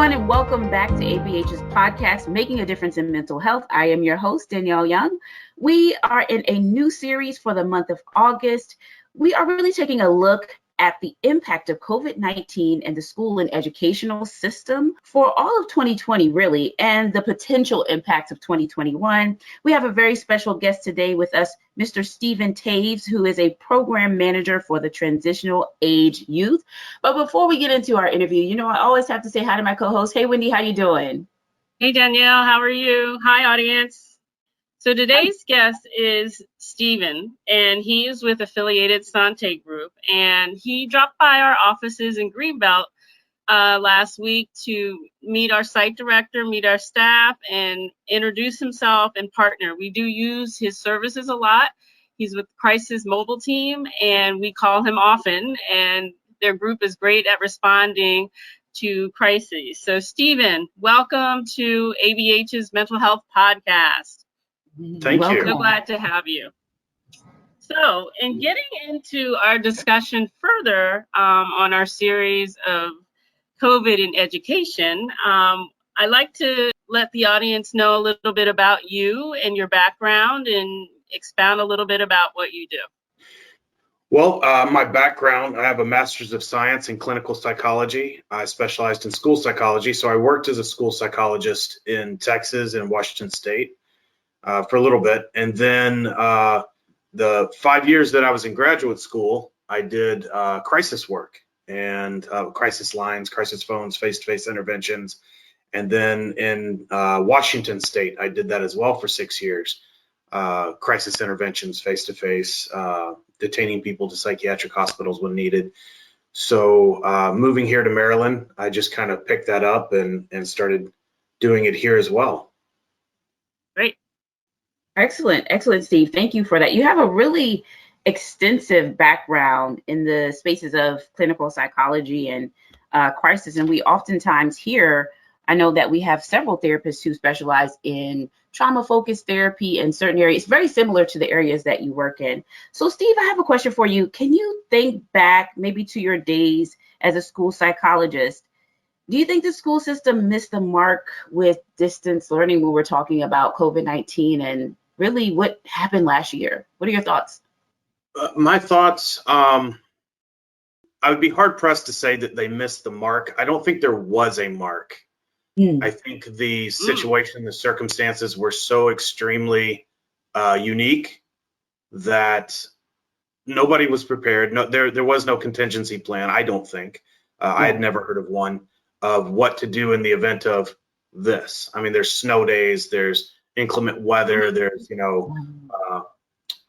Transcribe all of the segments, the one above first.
everyone, and welcome back to ABH's podcast, Making a Difference in Mental Health. I am your host, Danielle Young. We are in a new series for the month of August. We are really taking a look at the impact of COVID-19 in the school and educational system for all of 2020, really, and the potential impacts of 2021. We have a very special guest today with us, Mr. Stephen Toews, who is a program manager for the Transitional Age Youth. But before we get into our interview, I always have to say hi to my co-host. Hey, Wendy, how you doing? Hey, Danielle, how are you? Hi, audience. So today's guest is Stephen, and he is with Affiliated Sante Group, and he dropped by our offices in Greenbelt last week to meet our site director, meet our staff, and introduce himself and partner. We do use his services a lot. He's with Crisis Mobile Team, and we call him often, and their group is great at responding to crises. So Stephen, welcome to ABH's Mental Health Podcast. Thank you. So glad to have you. So, in getting into our discussion further on our series of COVID in education, I'd like to let the audience know a little bit about you and your background and expound a little bit about what you do. Well, my background, I have a master's of science in clinical psychology. I specialized in school psychology, so I worked as a school psychologist in Texas and Washington State. For a little bit. And then the 5 years that I was in graduate school, I did crisis work and crisis lines, crisis phones, face-to-face interventions. And then in Washington State, I did that as well for 6 years. Crisis interventions, face-to-face, detaining people to psychiatric hospitals when needed. So moving here to Maryland, I just kind of picked that up and started doing it here as well. Great. Excellent, Steve. Thank you for that. You have a really extensive background in the spaces of clinical psychology and crisis. And we oftentimes hear, I know that we have several therapists who specialize in trauma-focused therapy in certain areas, very similar to the areas that you work in. So Steve, I have a question for you. Can you think back maybe to your days as a school psychologist? Do you think the school system missed the mark with distance learning when we're talking about COVID-19 and really what happened last year? What are your thoughts? My thoughts, I would be hard pressed to say that they missed the mark. I don't think there was a mark. I think the situation, the circumstances were so extremely unique that nobody was prepared. No, there was no contingency plan, I don't think. I had never heard of one, of what to do in the event of this. I mean, there's snow days, there's inclement weather, there's,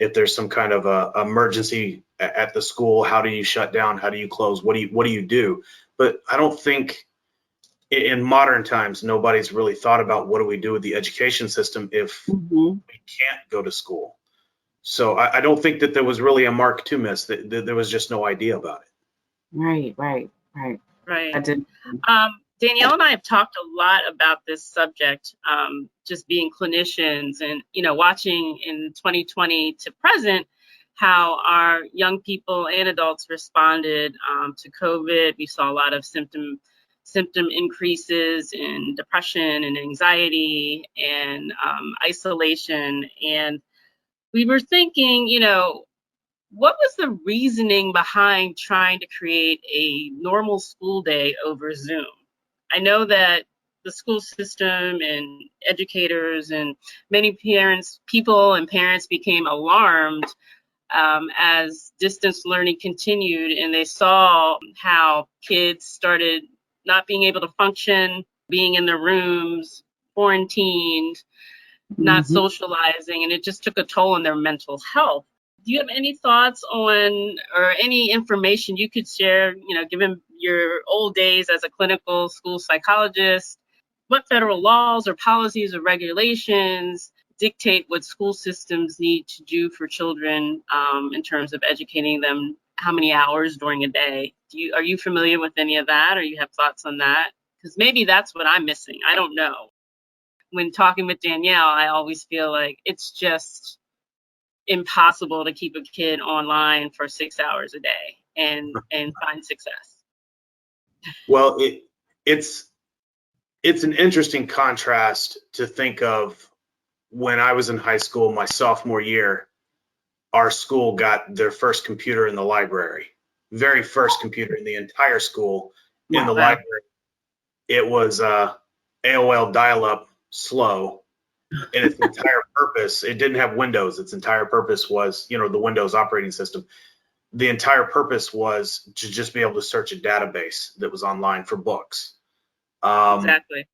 if there's some kind of emergency at the school, how do you shut down? How do you close? What do you do? But I don't think in modern times, nobody's really thought about what do we do with the education system if we can't go to school. So I don't think that there was really a mark to miss. That there was just no idea about it. Right. I did. Danielle and I have talked a lot about this subject, just being clinicians and, watching in 2020 to present how our young people and adults responded to COVID. We saw a lot of symptom increases in depression and anxiety and isolation. And we were thinking, what was the reasoning behind trying to create a normal school day over Zoom? I know that the school system and educators and many people and parents became alarmed as distance learning continued, and they saw how kids started not being able to function, being in their rooms, quarantined, not socializing, and it just took a toll on their mental health. Do you have any thoughts on or any information you could share, given your old days as a clinical school psychologist, what federal laws or policies or regulations dictate what school systems need to do for children in terms of educating them how many hours during a day? Are you familiar with any of that, or you have thoughts on that? Because maybe that's what I'm missing. I don't know. When talking with Danielle, I always feel like it's just impossible to keep a kid online for 6 hours a day and find success. Well, it's It's an interesting contrast to think of when I was in high school, my sophomore year, our school got their first computer in the library, very first computer in the entire school in the library. It was AOL dial-up slow, and its entire purpose, it didn't have Windows. Its entire purpose was, the Windows operating system. The entire purpose was to just be able to search a database that was online for books. Exactly.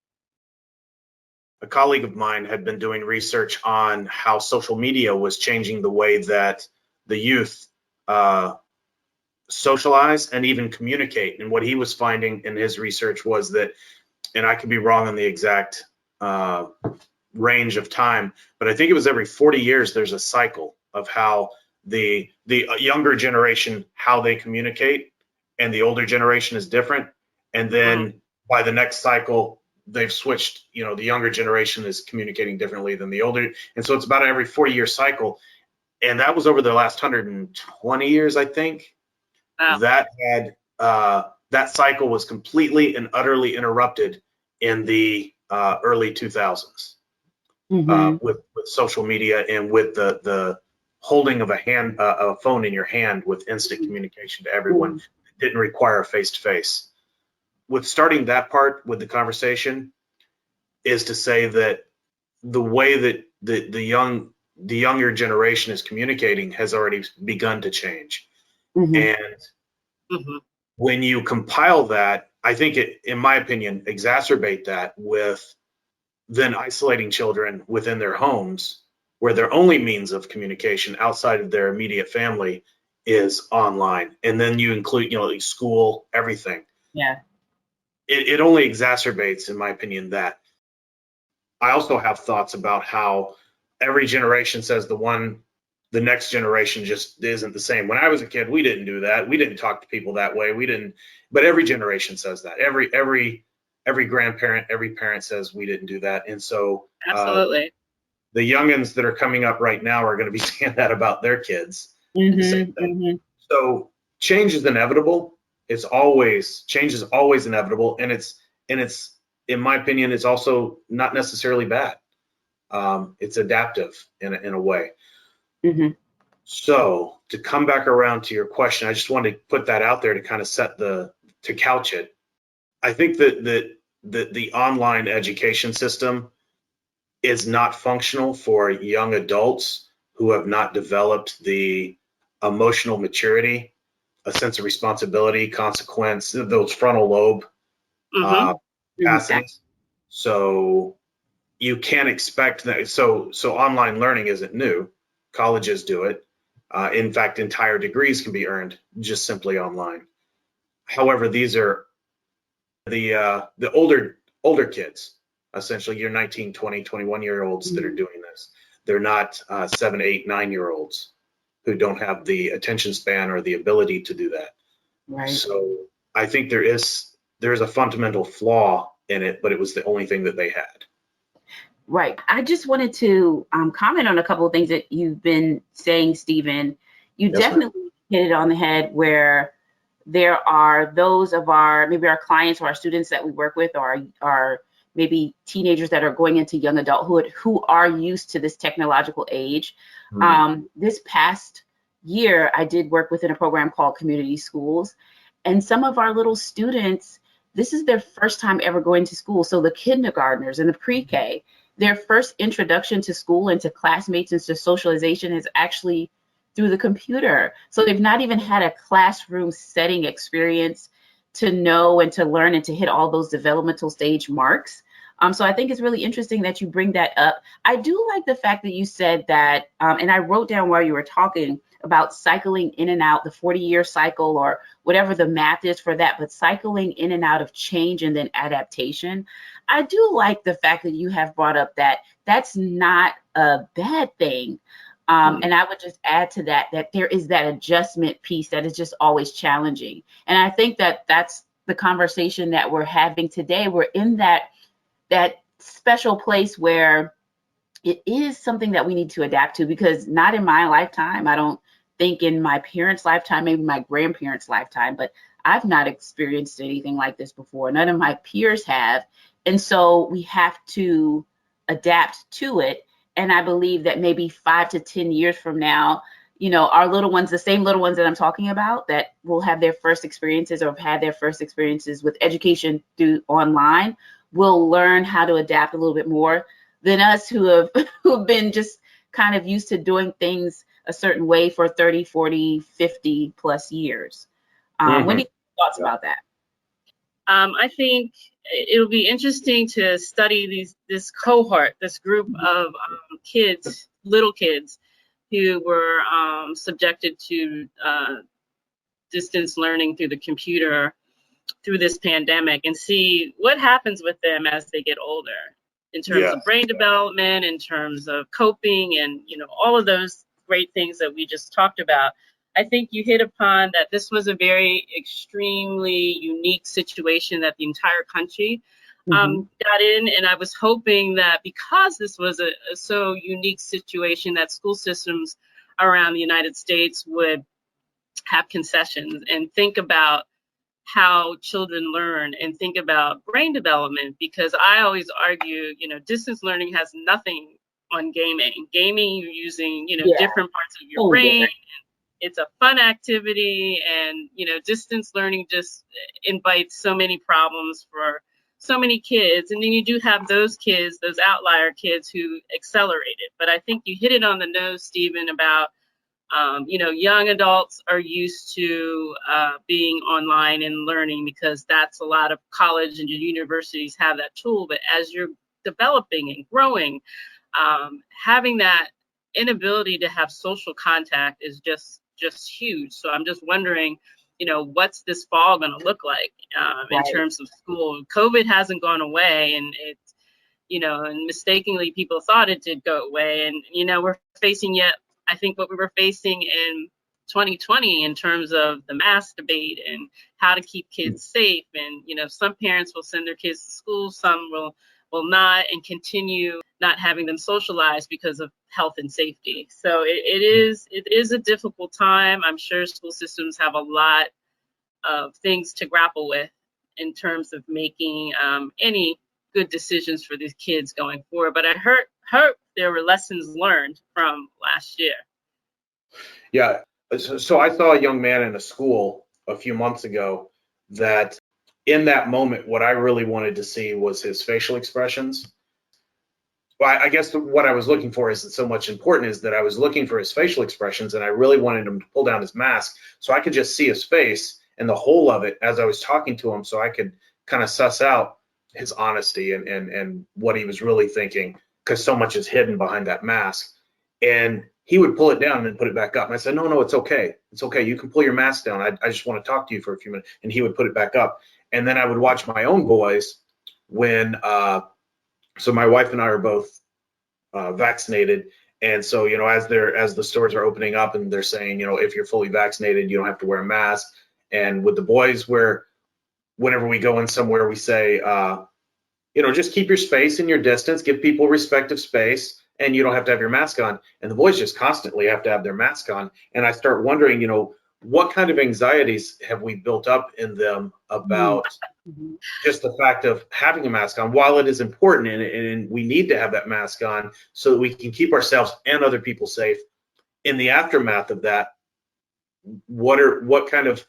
A colleague of mine had been doing research on how social media was changing the way that the youth socialize and even communicate. And what he was finding in his research was that, and I could be wrong on the exact range of time, but I think it was every 40 years there's a cycle of how the younger generation, how they communicate, and the older generation is different. And then by the next cycle, they've switched, the younger generation is communicating differently than the older. And so it's about every 40-year cycle. And that was over the last 120 years, I think. Wow. That cycle was completely and utterly interrupted in the early 2000s with social media and with the holding of a phone in your hand with instant communication to everyone. It didn't require a face-to-face. With starting that part with the conversation is to say that the way that the younger generation is communicating has already begun to change. And when you compile that, I think it, in my opinion, exacerbate that with then isolating children within their homes where their only means of communication outside of their immediate family is online. And then you include, school, everything. Yeah. It only exacerbates, in my opinion, that. I also have thoughts about how every generation says the next generation just isn't the same. When I was a kid, we didn't do that. We didn't talk to people that way. But every generation says that. Every grandparent, every parent says we didn't do that. And so absolutely, the youngins that are coming up right now are going to be saying that about their kids. The same thing. So change is inevitable. Change is always inevitable, and it's in my opinion, it's also not necessarily bad. It's adaptive in a way. So to come back around to your question, I just wanted to put that out there to kind of to couch it. I think that the online education system is not functional for young adults who have not developed the emotional maturity, a sense of responsibility, consequence, those frontal lobe capacities. So you can't expect that. So online learning isn't new. Colleges do it. In fact, entire degrees can be earned just simply online. However, these are the older kids, essentially your 19, 20, 21-year-olds that are doing this. They're not 7, 8, 9-year-olds who don't have the attention span or the ability to do that. Right. So I think there is a fundamental flaw in it, but it was the only thing that they had. Right. I just wanted to comment on a couple of things that you've been saying, Stephen. You definitely hit it on the head where there are those of maybe our clients or our students that we work with or our maybe teenagers that are going into young adulthood who are used to this technological age. This past year, I did work within a program called Community Schools, and some of our little students, this is their first time ever going to school. So the kindergartners and the pre-K, their first introduction to school and to classmates and to socialization is actually through the computer. So they've not even had a classroom setting experience to know and to learn and to hit all those developmental stage marks. So I think it's really interesting that you bring that up. I do like the fact that you said that, and I wrote down while you were talking about cycling in and out, the 40-year cycle or whatever the math is for that, but cycling in and out of change and then adaptation. I do like the fact that you have brought up that that's not a bad thing. And I would just add to that there is that adjustment piece that is just always challenging. And I think that that's the conversation that we're having today. We're in that special place where it is something that we need to adapt to, because not in my lifetime, I don't think in my parents' lifetime, maybe my grandparents' lifetime, but I've not experienced anything like this before. None of my peers have. And so we have to adapt to it. And I believe that maybe 5 to 10 years from now, our little ones, the same little ones that I'm talking about, that will have their first experiences or have had their first experiences with education through online, will learn how to adapt a little bit more than us who've been just kind of used to doing things a certain way for 30, 40, 50 plus years. What are your thoughts about that? I think it'll be interesting to study this cohort, this group of kids, little kids, who were subjected to distance learning through the computer through this pandemic, and see what happens with them as they get older in terms of brain development, in terms of coping, and all of those great things that we just talked about. I think you hit upon that this was a very extremely unique situation that the entire country got in. And I was hoping that because this was a so unique situation, that school systems around the United States would have concessions and think about how children learn and think about brain development. Because I always argue, distance learning has nothing on gaming. Gaming, you're using, different parts of your brain. It's a fun activity, and distance learning just invites so many problems for so many kids. And then you do have those kids, those outlier kids who accelerated. But I think you hit it on the nose, Stephen, about young adults are used to being online and learning, because that's a lot of college and universities have that tool. But as you're developing and growing, having that inability to have social contact is just huge. So I'm just wondering, what's this fall going to look like in terms of school? COVID hasn't gone away, and it's, and mistakenly people thought it did go away. And, we're facing yet, I think, what we were facing in 2020 in terms of the mask debate and how to keep kids safe. And, some parents will send their kids to school, some will not, and continue not having them socialize because of health and safety. So it is a difficult time. I'm sure school systems have a lot of things to grapple with in terms of making any good decisions for these kids going forward. But I heard there were lessons learned from last year. Yeah. So I saw a young man in a school a few months ago that in that moment, what I really wanted to see was his facial expressions. Well, I guess what I was looking for isn't so much important, is that I was looking for his facial expressions, and I really wanted him to pull down his mask so I could just see his face and the whole of it as I was talking to him, so I could kind of suss out his honesty and what he was really thinking, because so much is hidden behind that mask. And he would pull it down and then put it back up. And I said, no, it's okay. It's okay. You can pull your mask down. I just want to talk to you for a few minutes. And he would put it back up. And then I would watch my own boys when, so my wife and I are both vaccinated. And so, as the stores are opening up and they're saying, if you're fully vaccinated, you don't have to wear a mask. And with the boys, whenever we go in somewhere, we say, just keep your space and your distance, give people respective space, and you don't have to have your mask on. And the boys just constantly have to have their mask on. And I start wondering, what kind of anxieties have we built up in them about just the fact of having a mask on, while it is important and we need to have that mask on so that we can keep ourselves and other people safe. In the aftermath of that, what kind of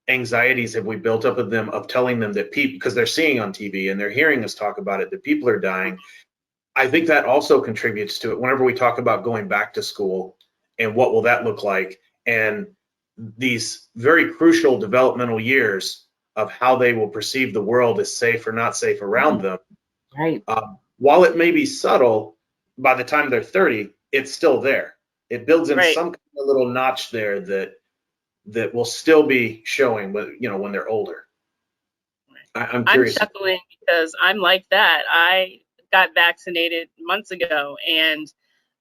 anxieties have we built up of them, of telling them that people, because they're seeing on TV and they're hearing us talk about it, that people are dying. I think that also contributes to it whenever we talk about going back to school and what will that look like, and these very crucial developmental years of how they will perceive the world as safe or not safe around them. Right. While it may be subtle, by the time they're 30, it's still there. It builds in some kind of little notch there that will still be showing, when they're older. I'm curious. I'm chuckling because I'm like that. I got vaccinated months ago, and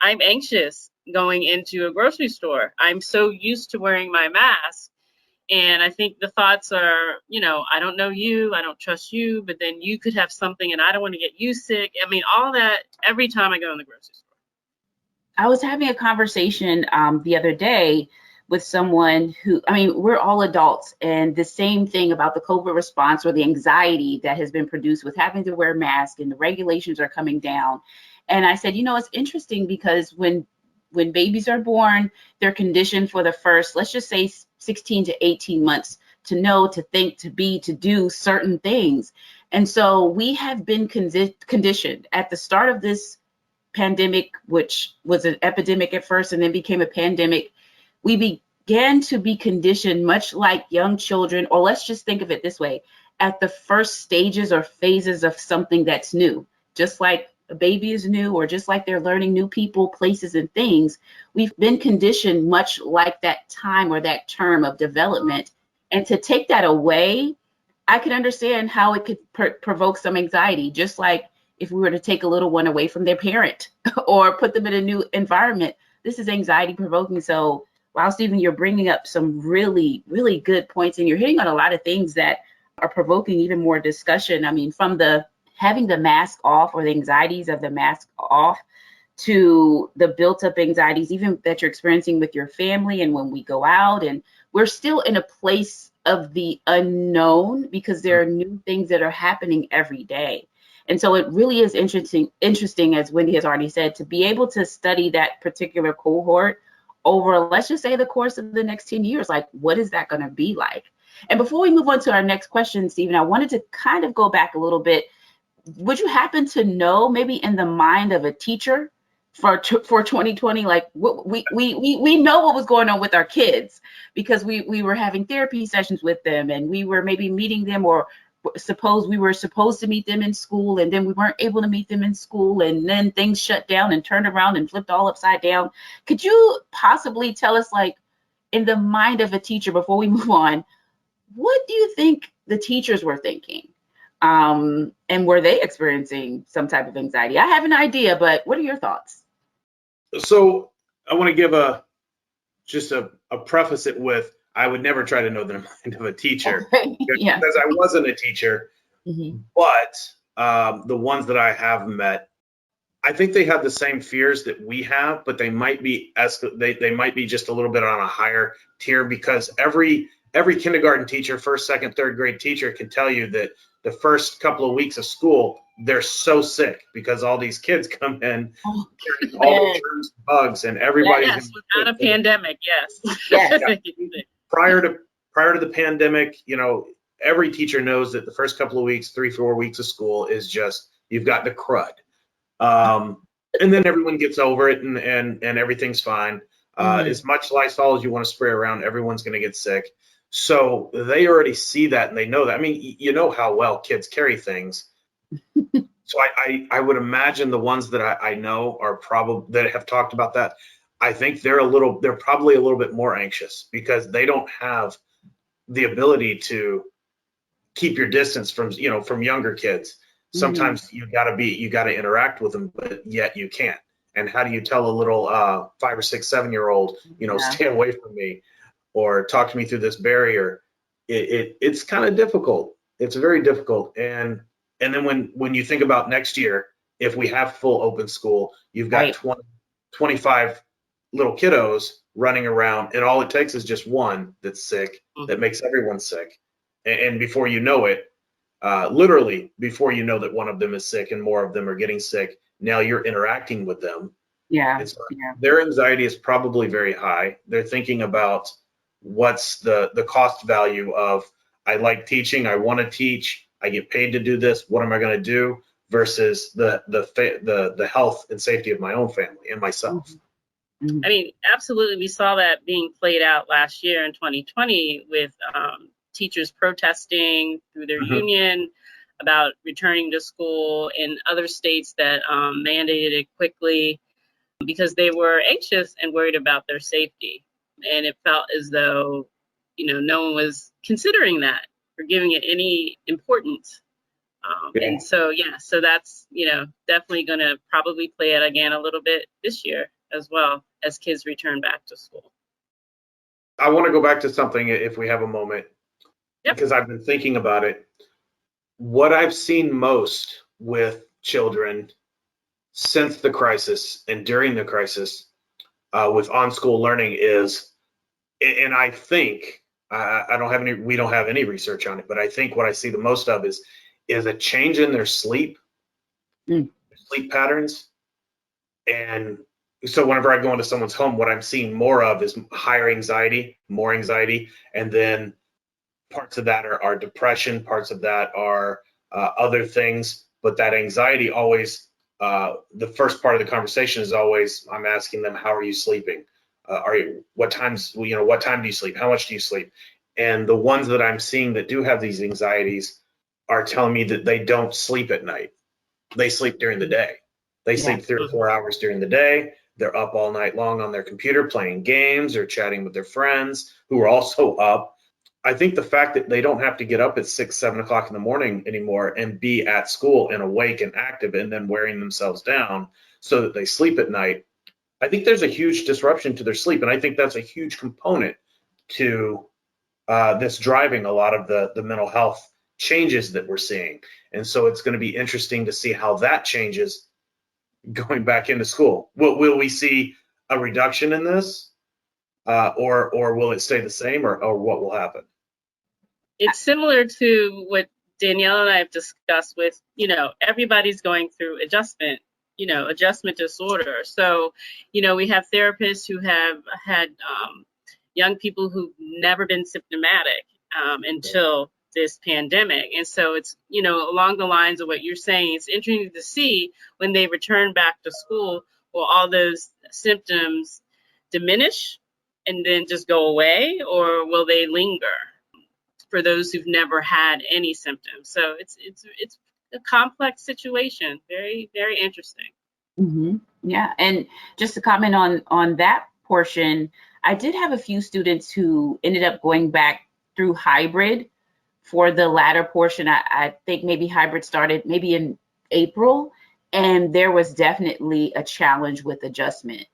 I'm anxious going into a grocery store. I'm so used to wearing my mask. And I think the thoughts are, I don't know you, I don't trust you, but then you could have something and I don't want to get you sick. I mean, all that every time I go in the grocery store. I was having a conversation the other day with someone who, I mean, we're all adults, and the same thing about the COVID response or the anxiety that has been produced with having to wear masks and the regulations are coming down. And I said, it's interesting because when babies are born, they're conditioned for the first, let's just say 16 to 18 months to know, to think, to be, to do certain things. And so we have been conditioned at the start of this pandemic, which was an epidemic at first and then became a pandemic. We began to be conditioned much like young children, or let's just think of it this way, at the first stages or phases of something that's new, just like a baby is new, or just like they're learning new people, places, and things. We've been conditioned much like that time or that term of development. And to take that away, I could understand how it could provoke some anxiety, just like if we were to take a little one away from their parent or put them in a new environment. This is anxiety provoking. So wow, Stephen, you're bringing up some really, really good points, and you're hitting on a lot of things that are provoking even more discussion. I mean, from the having the mask off or the anxieties of the mask off to the built up anxieties, even that you're experiencing with your family and when we go out, and we're still in a place of the unknown because there are new things that are happening every day. And so it really is interesting, as Wendy has already said, to be able to study that particular cohort over, let's just say, the course of the next 10 years. Like, what is that going to be like? And before we move on to our next question, Stephen, I wanted to kind of go back a little bit. Would you happen to know, maybe in the mind of a teacher for 2020, like we know what was going on with our kids because we were having therapy sessions with them, and we were maybe meeting them, or we were supposed to meet them in school, and then we weren't able to meet them in school, and then things shut down and turned around and flipped all upside down. Could you possibly tell us, like, in the mind of a teacher, before we move on, what do you think the teachers were thinking? And were they experiencing some type of anxiety? I have an idea, but what are your thoughts? So I want to give a preface it with, I would never try to know the mind of a teacher because I wasn't a teacher, but the ones that I have met, I think they have the same fears that we have, but they might be they might be just a little bit on a higher tier, because every kindergarten teacher, first, second, third grade teacher can tell you that the first couple of weeks of school, they're so sick because all these kids come in, carrying all the germs, bugs, and everybody's without a pandemic, yes. Yeah. Prior to the pandemic, every teacher knows that the first couple of weeks, 3-4 weeks of school is just, you've got the crud. And then everyone gets over it and everything's fine. As much Lysol as you want to spray around, everyone's going to get sick. So they already see that and they know that. I mean, you know how well kids carry things. So I would imagine the ones that I know are probably, that have talked about that, I think they're probably a little bit more anxious because they don't have the ability to keep your distance from younger kids. Sometimes you got to interact with them, but yet you can't. And how do you tell a little 5 or 6, 7-year-old, stay away from me or talk to me through this barrier? It's kind of difficult. It's very difficult. And then when you think about next year, if we have full open school, you've got 25 little kiddos running around, and all it takes is just one that's sick that makes everyone sick. And before you know it, literally before you know that one of them is sick and more of them are getting sick, now you're interacting with them. Their anxiety is probably very high. They're thinking about what's the cost value of, I like teaching, I want to teach, I get paid to do this, what am I going to do, versus the health and safety of my own family and myself. I mean, absolutely. We saw that being played out last year in 2020 with teachers protesting through their union about returning to school, in other states that mandated it quickly because they were anxious and worried about their safety. And it felt as though, no one was considering that or giving it any importance. And so that's, definitely going to probably play it again a little bit this year as well as kids return back to school. I want to go back to something, if we have a moment, because I've been thinking about it. What I've seen most with children since the crisis and during the crisis with on-school learning is And I think we don't have any research on it, but I think what I see the most of is a change in their sleep patterns. And so whenever I go into someone's home, what I'm seeing more of is higher anxiety, more anxiety, and then parts of that are depression, parts of that are other things. But that anxiety always, the first part of the conversation is always, I'm asking them, how are you sleeping? What time do you sleep? How much do you sleep? And the ones that I'm seeing that do have these anxieties are telling me that they don't sleep at night. They sleep during the day. They sleep 3 or 4 hours during the day. They're up all night long on their computer playing games or chatting with their friends who are also up. I think the fact that they don't have to get up at 6, 7 o'clock in the morning anymore and be at school and awake and active and then wearing themselves down so that they sleep at night, I think there's a huge disruption to their sleep. And I think that's a huge component to this driving a lot of the mental health changes that we're seeing. And so it's going to be interesting to see how that changes going back into school. Will we see a reduction in this or will it stay the same or what will happen? It's similar to what Danielle and I have discussed with, everybody's going through adjustment disorder. So, we have therapists who have had young people who've never been symptomatic until this pandemic. And so it's, along the lines of what you're saying, it's interesting to see when they return back to school, will all those symptoms diminish and then just go away, or will they linger for those who've never had any symptoms? So it's a complex situation. Very, very interesting. Mm-hmm. Yeah. And just to comment on that portion, I did have a few students who ended up going back through hybrid for the latter portion. I think maybe hybrid started maybe in April, and there was definitely a challenge with adjustment.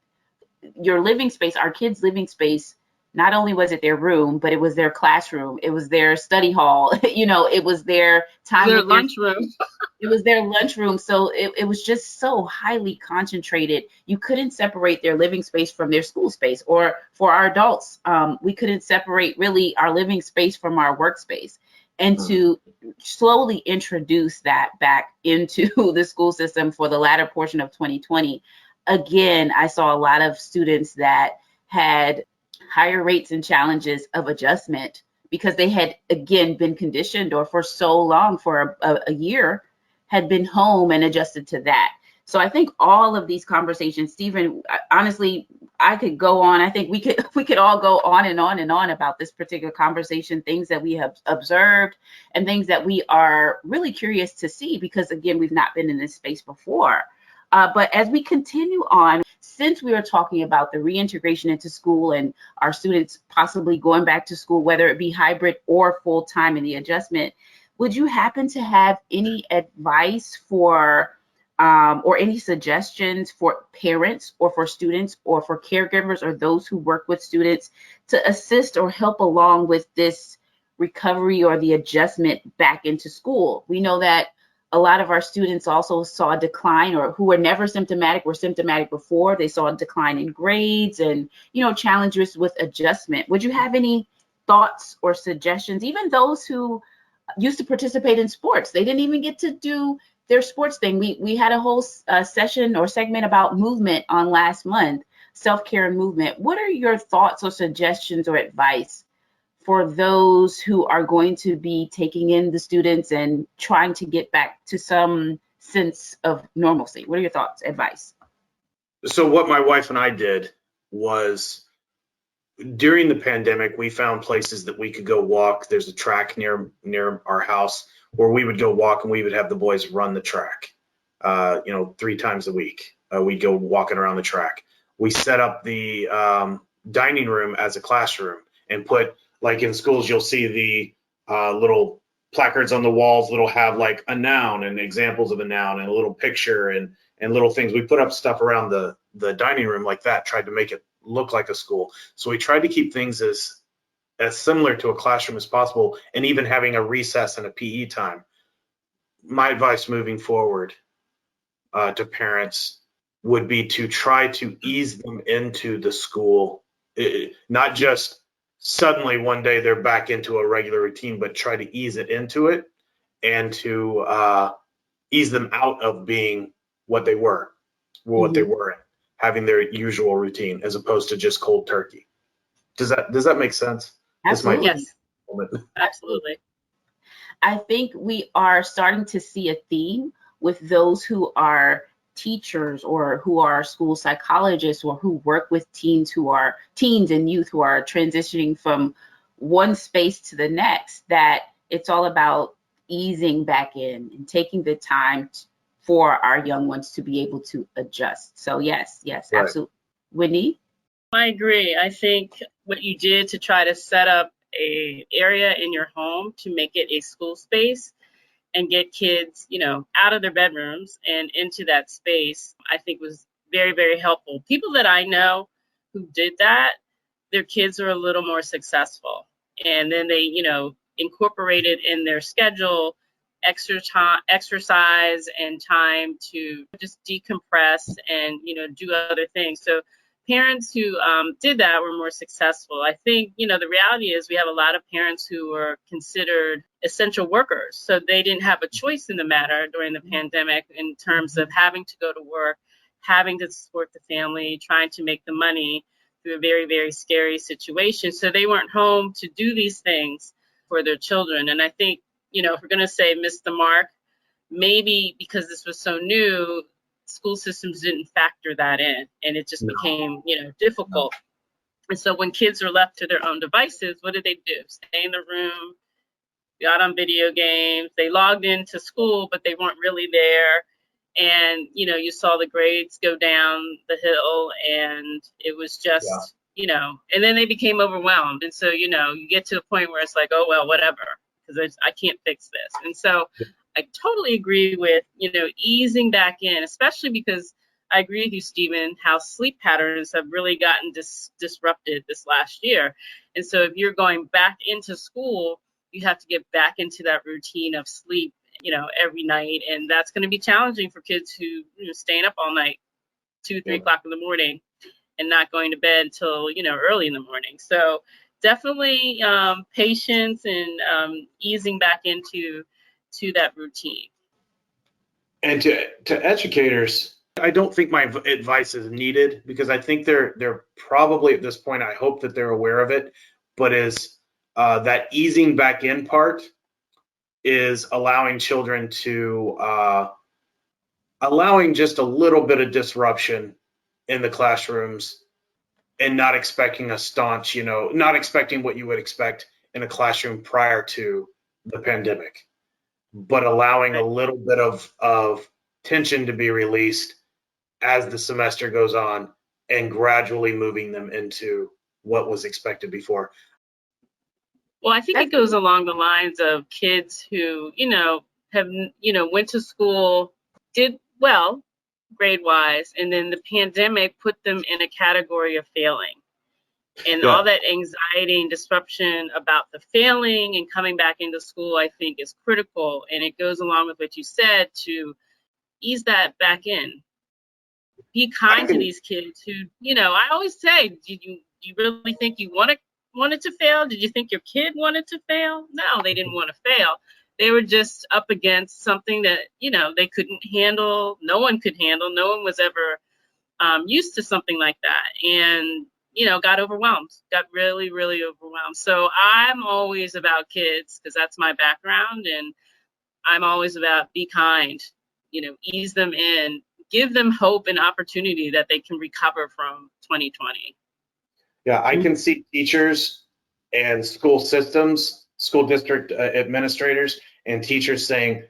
Your living space, our kids' living space, not only was it their room, but it was their classroom. It was their study hall. It was their time. Their lunchroom. It was their lunchroom. So it was just so highly concentrated. You couldn't separate their living space from their school space. Or for our adults, we couldn't separate really our living space from our workspace. And to slowly introduce that back into the school system for the latter portion of 2020, again, I saw a lot of students that had higher rates and challenges of adjustment because they had, again, been conditioned or for so long, for a year, had been home and adjusted to that. So I think all of these conversations, Stephen, honestly, I could go on. I think we could all go on and on and on about this particular conversation, things that we have observed and things that we are really curious to see because, again, we've not been in this space before. But as we continue on, since we are talking about the reintegration into school and our students possibly going back to school, whether it be hybrid or full-time in the adjustment, would you happen to have any advice for or any suggestions for parents or for students or for caregivers or those who work with students to assist or help along with this recovery or the adjustment back into school? We know that a lot of our students also saw a decline, or who were never symptomatic, were symptomatic before. They saw a decline in grades and, challenges with adjustment. Would you have any thoughts or suggestions? Even those who used to participate in sports, they didn't even get to do their sports thing. We had a whole session or segment about movement on last month, self-care and movement. What are your thoughts or suggestions or advice for those who are going to be taking in the students and trying to get back to some sense of normalcy? What are your thoughts, advice? So what my wife and I did was, during the pandemic, we found places that we could go walk. There's a track near our house where we would go walk, and we would have the boys run the track, 3 times a week. We'd go walking around the track. We set up the dining room as a classroom and put, like in schools, you'll see the little placards on the walls that'll have like a noun and examples of a noun and a little picture and little things. We put up stuff around the dining room like that, tried to make it look like a school. So we tried to keep things as similar to a classroom as possible, and even having a recess and a PE time. My advice moving forward to parents would be to try to ease them into the school, not just suddenly one day they're back into a regular routine, but try to ease it into it and to ease them out of being what they were, in, having their usual routine as opposed to just cold turkey. Does that make sense? Absolutely. Yes. Absolutely. I think we are starting to see a theme with those who are teachers or who are school psychologists or who work with teens and youth who are transitioning from one space to the next, that it's all about easing back in and taking the time for our young ones to be able to adjust. So yes, right. Absolutely. Wendy? I agree. I think what you did to try to set up a area in your home to make it a school space and get kids, out of their bedrooms and into that space, I think was very, very helpful. People that I know who did that, their kids are a little more successful. And then they, incorporated in their schedule exercise and time to just decompress and, do other things. So parents who did that were more successful. I think, the reality is we have a lot of parents who are considered essential workers. So they didn't have a choice in the matter during the pandemic in terms of having to go to work, having to support the family, trying to make the money through a very, very scary situation. So they weren't home to do these things for their children. And I think, if we're going to say miss the mark, maybe because this was so new, school systems didn't factor that in, and it just became, difficult. And so when kids are left to their own devices, what did they do? Stay in the room, got on video games, they logged into school, but they weren't really there. And, you saw the grades go down the hill, and it was just, and then they became overwhelmed. And so, you get to a point where it's like, oh, well, whatever, because I can't fix this. And so I totally agree with, easing back in, especially because I agree with you, Stephen, how sleep patterns have really gotten disrupted this last year. And so if you're going back into school, you have to get back into that routine of sleep, every night. And that's going to be challenging for kids who, staying up all night, 2, 3 o'clock in the morning and not going to bed till, early in the morning. So definitely patience and easing back into that routine. And to educators, I don't think my advice is needed because I think they're probably at this point, I hope that they're aware of it, but is that easing back in part is allowing children to, allowing just a little bit of disruption in the classrooms and not expecting a staunch, not expecting what you would expect in a classroom prior to the pandemic, but allowing a little bit of tension to be released as the semester goes on and gradually moving them into what was expected before. Well, I think it goes along the lines of kids who, have, went to school, did well grade-wise, and then the pandemic put them in a category of failing. And all that anxiety and disruption about the failing and coming back into school, I think, is critical. And it goes along with what you said to ease that back in. Be kind to these kids who, I always say, do you really think you wanted to fail? Did you think your kid wanted to fail? No, they didn't want to fail. They were just up against something that, they couldn't handle. No one could handle. No one was ever used to something like that. And, got overwhelmed, got really, really overwhelmed. So I'm always about kids because that's my background. And I'm always about be kind, ease them in, give them hope and opportunity that they can recover from 2020. Yeah, I can see teachers and school systems, school district administrators and teachers saying,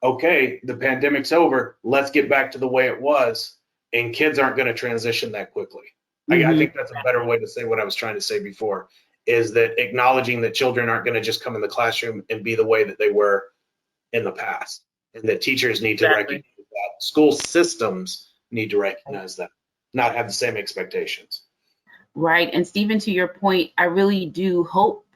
okay, the pandemic's over. Let's get back to the way it was. And kids aren't going to transition that quickly. I think that's a better way to say what I was trying to say before, is that acknowledging that children aren't going to just come in the classroom and be the way that they were in the past. And that teachers need to recognize that. School systems need to recognize that, not have the same expectations. Right. And Stephen, to your point, I really do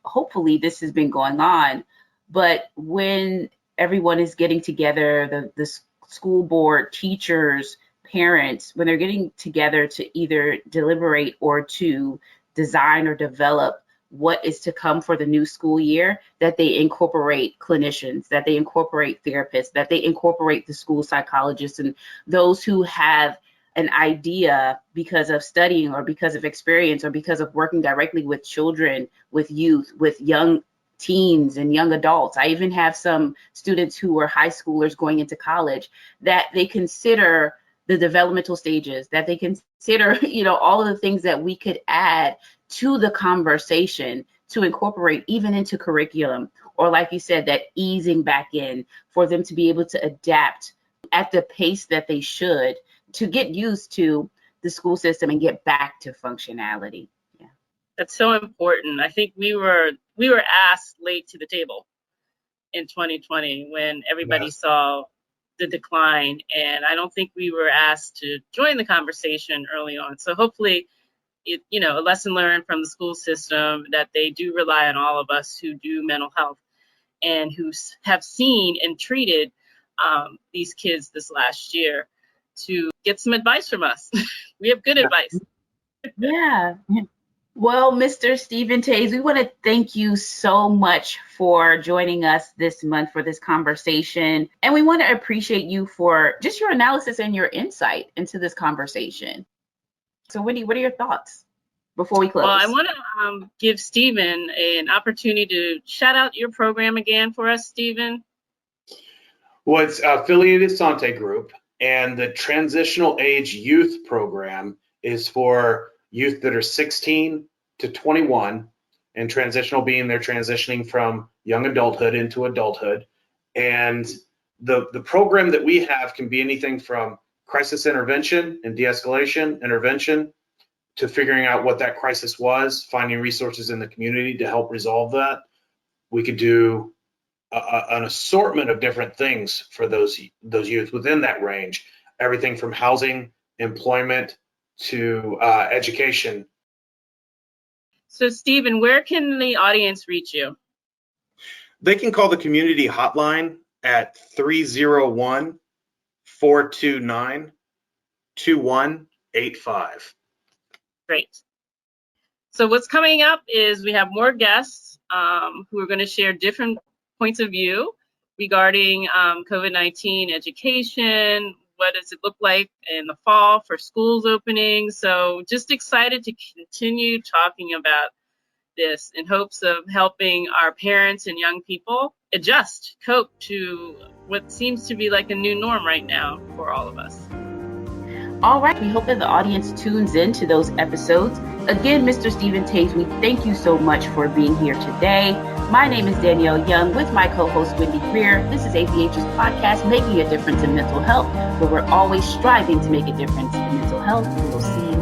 hopefully this has been going on, but when everyone is getting together, the school board, teachers, parents, when they're getting together to either deliberate or to design or develop what is to come for the new school year, that they incorporate clinicians, that they incorporate therapists, that they incorporate the school psychologists and those who have an idea because of studying or because of experience or because of working directly with children, with youth, with young teens and young adults. I even have some students who are high schoolers going into college, that they consider the developmental stages, that they consider, all of the things that we could add to the conversation to incorporate even into curriculum, or like you said, that easing back in for them to be able to adapt at the pace that they should to get used to the school system and get back to functionality. Yeah. That's so important. I think we were asked late to the table in 2020 when everybody saw the decline, and I don't think we were asked to join the conversation early on. So hopefully, a lesson learned from the school system, that they do rely on all of us who do mental health and who have seen and treated these kids this last year to get some advice from us. We have good advice. Yeah. Well, Mr. Stephen Toews, we want to thank you so much for joining us this month for this conversation. And we want to appreciate you for just your analysis and your insight into this conversation. So, Wendy, what are your thoughts before we close? Well, I want to give Stephen an opportunity to shout out your program again for us, Stephen. Well, it's affiliated Sante Group, and the Transitional Age Youth Program is for youth that are 16 to 21, and transitional being they're transitioning from young adulthood into adulthood. And the program that we have can be anything from crisis intervention and de-escalation intervention to figuring out what that crisis was, finding resources in the community to help resolve that. We could do an assortment of different things for those youth within that range, everything from housing, employment, to education. So, Stephen, where can the audience reach you? They can call the community hotline at 301-429-2185. Great. So what's coming up is we have more guests who are going to share different points of view regarding COVID-19 education. What does it look like in the fall for schools opening? So just excited to continue talking about this in hopes of helping our parents and young people cope to what seems to be like a new norm right now for all of us. All right, we hope that the audience tunes in to those episodes. Again, Mr. Stephen Toews, we thank you so much for being here today. My name is Danielle Young with my co-host Wendy Grier. This is ABH's podcast, Making a Difference in Mental Health, where we're always striving to make a difference in mental health. We will see you